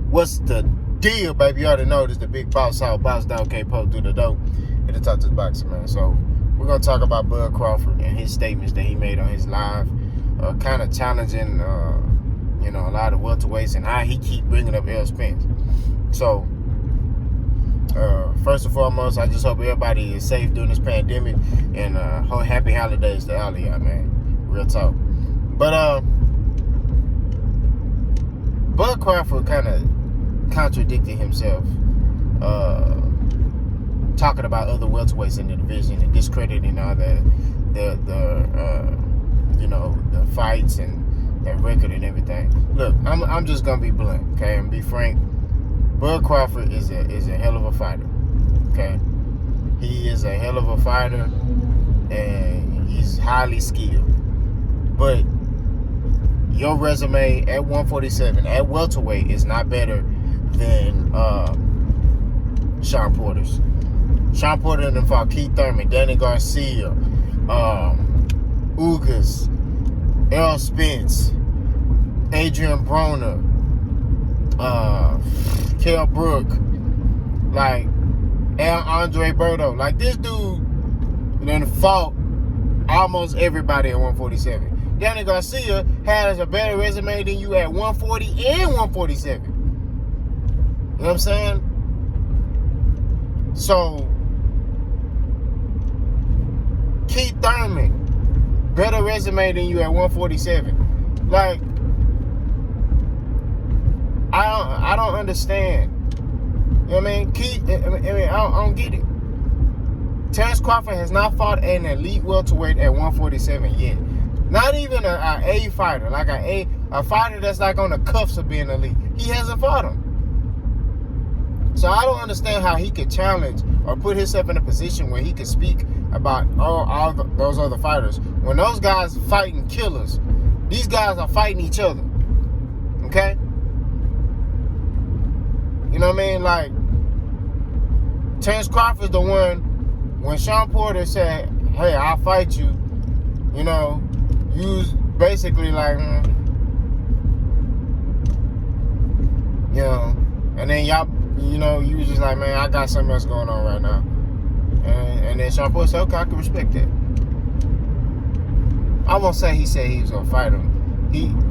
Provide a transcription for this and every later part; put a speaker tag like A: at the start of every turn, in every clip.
A: What's the deal, baby? You already know this the big boss out, boss down, can't poke through the door. Here to talk to the boxing, man. So we're gonna talk about Bud Crawford and his statements that he made on his live, kind of challenging, a lot of welterweights and how he keep bringing up Errol Spence. So first and foremost, I just hope everybody is safe during this pandemic and happy holidays to all of y'all, man. Real talk. But Bud Crawford kind of contradicted himself, talking about other welterweights in the division and discrediting all the fights and that record and everything. Look, I'm just gonna be blunt, okay, and be frank. Bud Crawford is a hell of a fighter, okay. He is a hell of a fighter, and he's highly skilled. But your resume at 147 at welterweight is not better than Shawn Porter's. Shawn Porter done fought Keith Thurman, Danny Garcia, Ugas, Errol Spence, Adrian Broner, Kell Brook, like Andre Berto. Like, this dude done fought almost everybody at 147. Danny Garcia has a better resume than you at 140 and 147. You know what I'm saying? So, Keith Thurman, better resume than you at 147. Like, I don't understand. You know what I mean? I don't get it. Terrence Crawford has not fought an elite welterweight at 147 yet. Not even a A fighter, like a fighter that's like on the cuffs of being elite. He hasn't fought him. So I don't understand how he could challenge or put himself in a position where he could speak about all those other fighters. When those guys fighting killers, these guys are fighting each other. Okay? You know what I mean? Like, Terrence Crawford's the one, when Shawn Porter said, hey, I'll fight you, you know, you was basically like, and then y'all, you was just like, man, I got something else going on right now. And then Shawn Porter said, okay, I can respect that. I won't say he said he was going to fight him.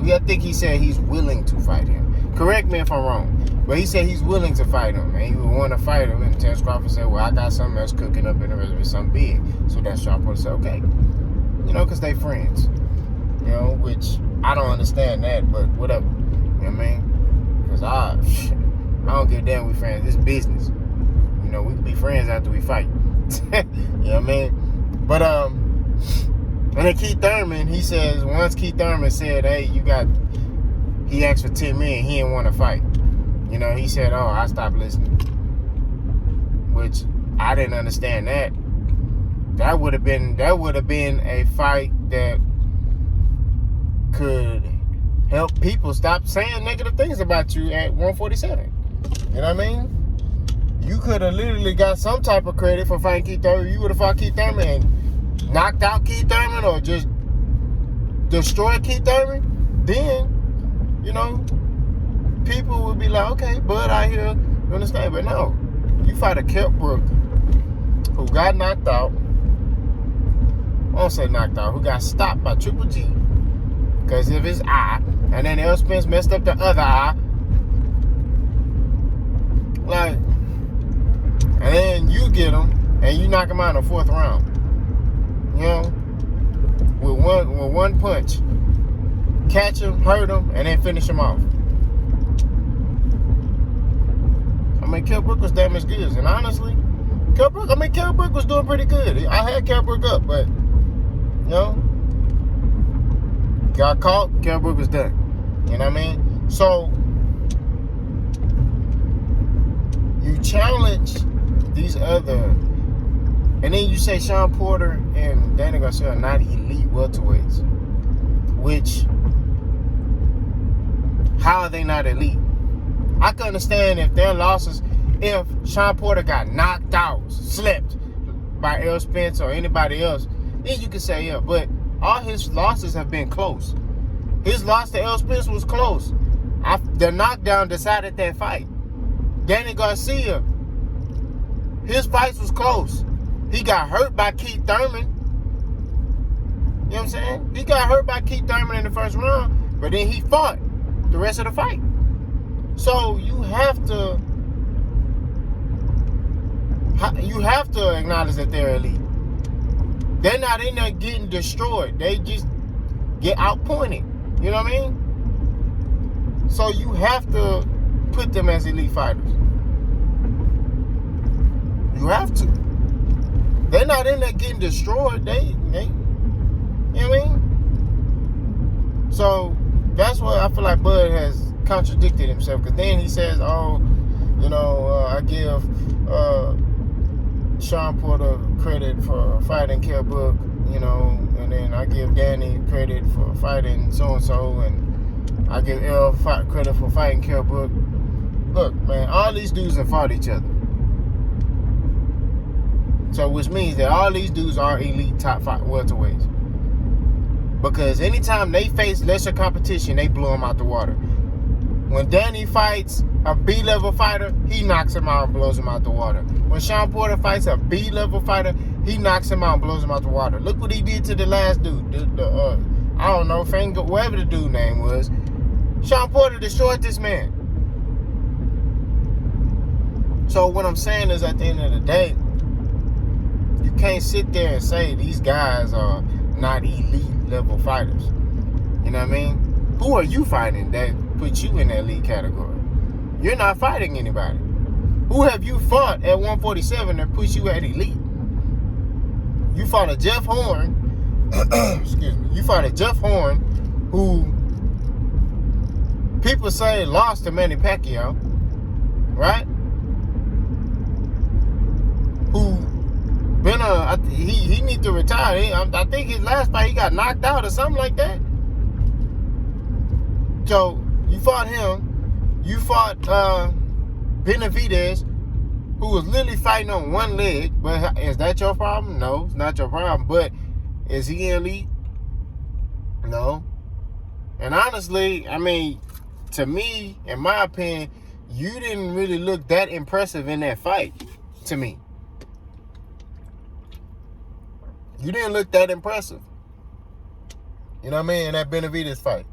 A: I think he said he's willing to fight him. Correct me if I'm wrong. But he said he's willing to fight him, and he would want to fight him. And Terrence Crawford said, well, I got something else cooking up in the reservoir, something big. So that's Shawn Porter said, okay. Because they friends. Which I don't understand that, but whatever. You know what I mean? Because I don't give a damn we friends. It's business. We can be friends after we fight. You know what I mean? But, and then Keith Thurman, he says, once Keith Thurman said, hey, he asked for 10 million, he didn't want to fight. He said, oh, I stopped listening. Which I didn't understand that. That would have been a fight that could help people stop saying negative things about you at 147. You know what I mean? You could have literally got some type of credit for fighting Keith Thurman. You would have fought Keith Thurman and knocked out Keith Thurman or just destroyed Keith Thurman. Then, people would be like, okay, Bud out here, you understand? But no, you fight a Kell Brook who got knocked out. I won't say knocked out, who got stopped by Triple G because of his eye, and then Errol Spence messed up the other eye. Like, and then you get him and you knock him out in the fourth round. With one punch. Catch him, hurt him, and then finish him off. I mean, Kell Brook was damn as good. And honestly, Kell Brook was doing pretty good. I had Kell Brook up, but, got caught, Kell Brook was done. You know what I mean? So, you challenge these other, and then you say Shawn Porter and Danny Garcia are not elite welterweights. Which, how are they not elite? I can understand if their losses, if Shawn Porter got knocked out, slept by Errol Spence or anybody else, then you can say, yeah, but all his losses have been close. His loss to Errol Spence was close. The knockdown decided that fight. Danny Garcia, his fights was close. He got hurt by Keith Thurman. You know what I'm saying? He got hurt by Keith Thurman in the first round, but then he fought the rest of the fight. So you have to acknowledge that they're elite. They're not in there getting destroyed. They just get outpointed. You know what I mean? So you have to put them as elite fighters. You have to. They're not in there getting destroyed. They you know what I mean? So that's what I feel like Bud has contradicted himself. Because then he says, oh, you know, I give Sean Porter credit for fighting Kell Brook, you know, and then I give Danny credit for fighting so-and-so, and I give L credit for fighting Kell Brook. Look, man, all these dudes have fought each other. So which means that all these dudes are elite top five welterweights. Because anytime they face lesser competition, they blow them out the water. When Danny fights a B-level fighter, he knocks him out and blows him out the water. When Sean Porter fights a B-level fighter, he knocks him out and blows him out the water. Look what he did to the last dude. I don't know, whatever the dude's name was. Sean Porter destroyed this man. So what I'm saying is, at the end of the day, you can't sit there and say these guys are not elite level fighters. You know what I mean? Who are you fighting that puts you in that elite category? You're not fighting anybody. Who have you fought at 147 that puts you at elite? You fought a Jeff Horn. Excuse me. You fought a Jeff Horn who people say lost to Manny Pacquiao, right? Who been he need to retire. I think his last fight he got knocked out or something like that. So you fought him. You fought Benavidez, who was literally fighting on one leg. But is that your problem? No, it's not your problem. But is he elite? No. And honestly, I mean, to me, in my opinion, you didn't really look that impressive in that fight. To me, you didn't look that impressive. You know what I mean? In that Benavidez fight.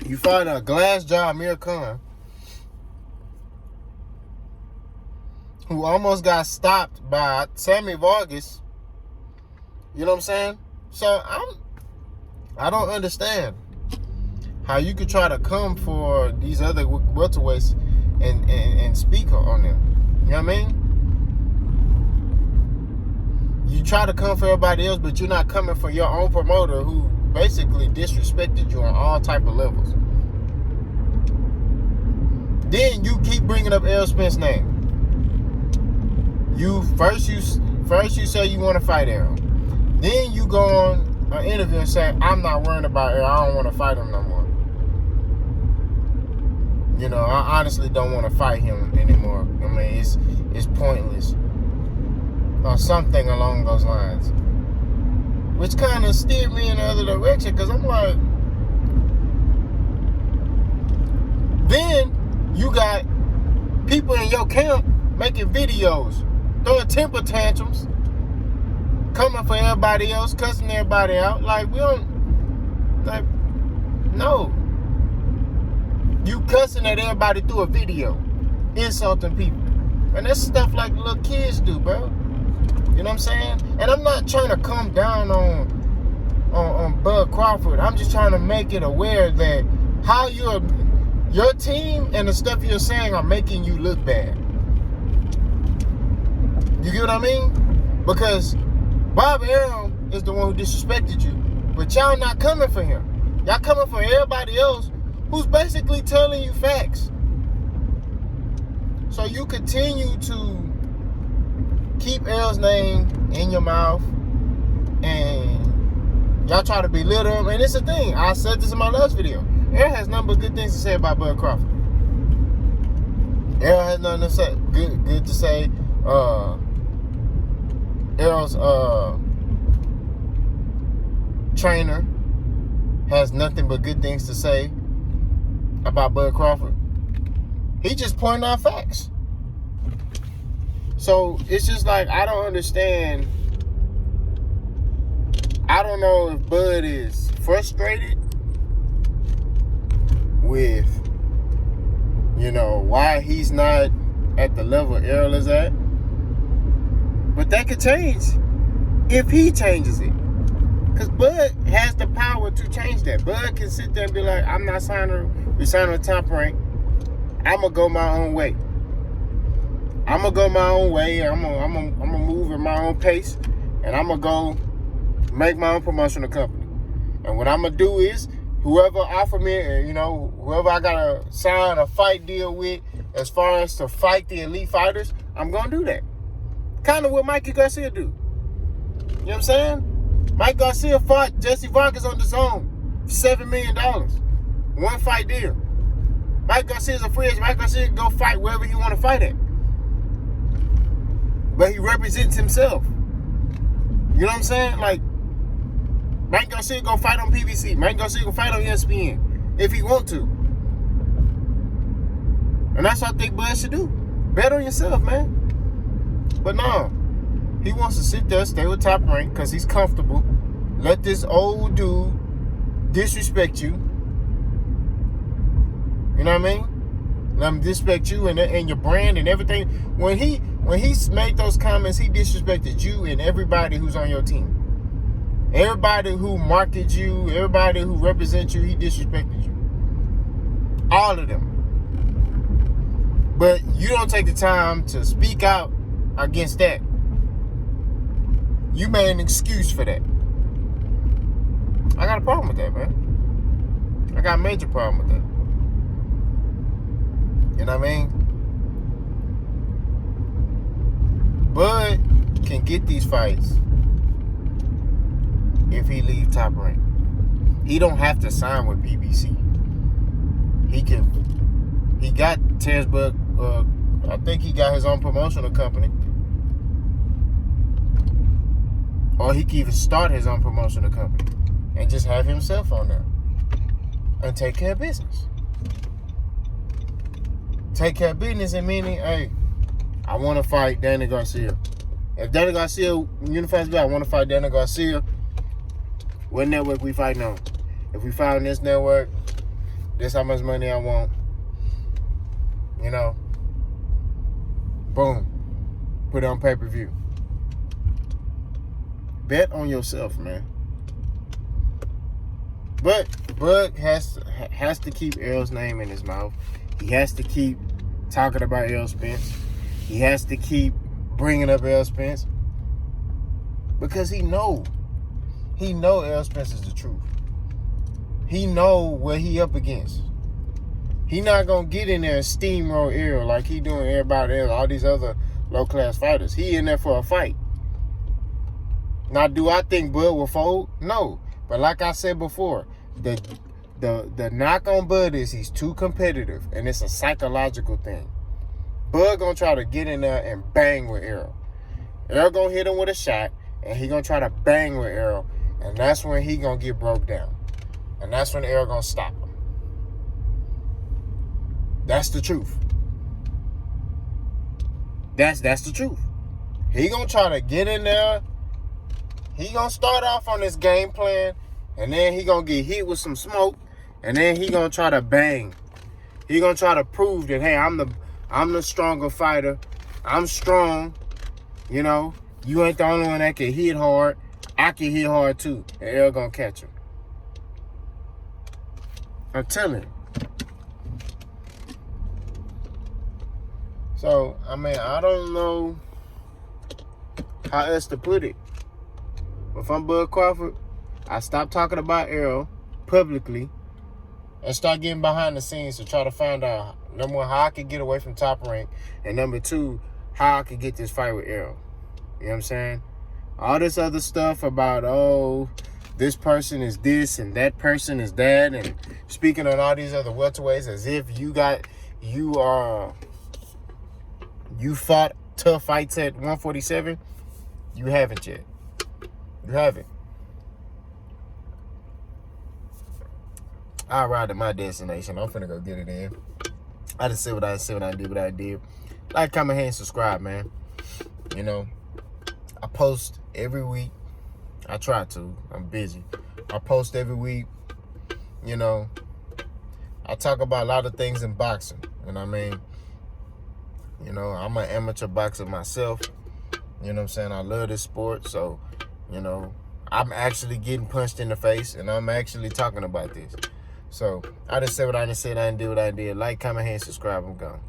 A: You fought a glass jaw Amir Khan, who almost got stopped by Sammy Vargas. You know what I'm saying? So I don't understand how you could try to come for these other welterweights and speak on them. You know what I mean? You try to come for everybody else, but you're not coming for your own promoter who basically disrespected you on all type of levels. Then you keep bringing up Errol Spence's name. You say you want to fight Errol. Then you go on an interview and say, I'm not worried about Errol. I don't want to fight him no more. You know, I honestly don't want to fight him anymore. I mean, it's pointless. Or something along those lines. Which kind of steered me in the other direction, because I'm like, then you got people in your camp making videos, throwing temper tantrums, coming for everybody else, cussing everybody out. Like, we don't, like, no. You cussing at everybody through a video, insulting people. And that's stuff like little kids do, bro. You know what I'm saying? And I'm not trying to come down on Bud Crawford. I'm just trying to make it aware that how your team and the stuff you're saying are making you look bad. You get what I mean? Because Bob Arum is the one who disrespected you. But y'all not coming for him. Y'all coming for everybody else who's basically telling you facts. So you continue to keep Errol's name in your mouth, and y'all try to belittle him. And it's a thing. I said this in my last video. Errol has nothing but good things to say about Bud Crawford. Errol has nothing to say good to say. Errol's trainer has nothing but good things to say. about Bud Crawford. He just pointing out facts. So it's just like, I don't understand. I don't know if Bud is frustrated with, why he's not at the level Errol is at. But that could change if he changes it. Because Bud has the power to change that. Bud can sit there and be like, I'm not resigning Top Rank. I'm going to go my own way. I'm going to go my own way. I'm going to move at my own pace. And I'm going to go make my own promotional company. And what I'm going to do is, whoever offer me, whoever I got to sign a fight deal with, as far as to fight the elite fighters, I'm going to do that. Kind of what Mikey Garcia do. You know what I'm saying? Mike Garcia fought Jesse Vargas on the zone for $7 million. One fight deal. Mike Garcia's a free agent. Mike Garcia can go fight wherever he want to fight at. But he represents himself. You know what I'm saying? Like, Mike Garcia go fight on PBC. Mike Garcia go fight on ESPN if he want to. And that's what I think Bud should do. Bet on yourself, man. But no. He wants to sit there, stay with Top Rank because he's comfortable. Let this old dude disrespect you. You know what I mean? Let him disrespect you and your brand and everything. When he made those comments, he disrespected you and everybody who's on your team. Everybody who markets you, everybody who represents you, he disrespected you. All of them. But you don't take the time to speak out against that. You made an excuse for that. I got a problem with that, man. I got a major problem with that. You know what I mean? Bud can get these fights if he leave Top Rank. He don't have to sign with PBC. He got Terrence Bud, I think he got his own promotional company. Or he can even start his own promotional company and just have himself on there and take care of business. Take care of business and meaning, hey, I want to fight Danny Garcia. If Danny Garcia unifies me, I want to fight Danny Garcia. What network we fighting on? If we fight on this network, this how much money I want. Boom. Put it on pay-per-view. Bet on yourself, man. But Bud has to keep Errol's name in his mouth. He has to keep talking about Errol Spence. He has to keep bringing up Errol Spence because he know Errol Spence is the truth. He know what he up against. He not gonna get in there and steamroll Errol like he doing everybody else, all these other low class fighters. He in there for a fight. Now, do I think Bud will fold? No. But like I said before, the knock on Bud is he's too competitive, and it's a psychological thing. Bud gonna try to get in there and bang with Errol. Errol gonna hit him with a shot, and he gonna try to bang with Errol, and that's when he gonna get broke down. And that's when Errol gonna stop him. That's the truth. That's the truth. He gonna try to get in there. He gonna start off on this game plan, and then he gonna get hit with some smoke, and then he gonna try to bang. He gonna try to prove that, hey, I'm the stronger fighter. I'm strong. You ain't the only one that can hit hard. I can hit hard too, and Errol gonna catch him. I'm telling you. So, I don't know how else to put it. If I'm Bud Crawford, I stop talking about Errol publicly and start getting behind the scenes to try to find out, number one, how I can get away from Top Rank, and number two, how I can get this fight with Errol. You know what I'm saying? All this other stuff about, this person is this and that person is that, and speaking on all these other welterweights as if you fought tough fights at 147, you haven't yet. You haven't. I arrived at my destination. I'm finna go get it in. I just said what I said, what I did. Like, comment, and subscribe, man. You know, I post every week. I try to. I'm busy. I post every week. You know, I talk about a lot of things in boxing. You know what I mean? You know, I'm an amateur boxer myself. You know what I'm saying? I love this sport. So, you know, I'm actually getting punched in the face, and I'm actually talking about this. So, I just said what I just said. I did what I did. Like, comment, and subscribe. I'm gone.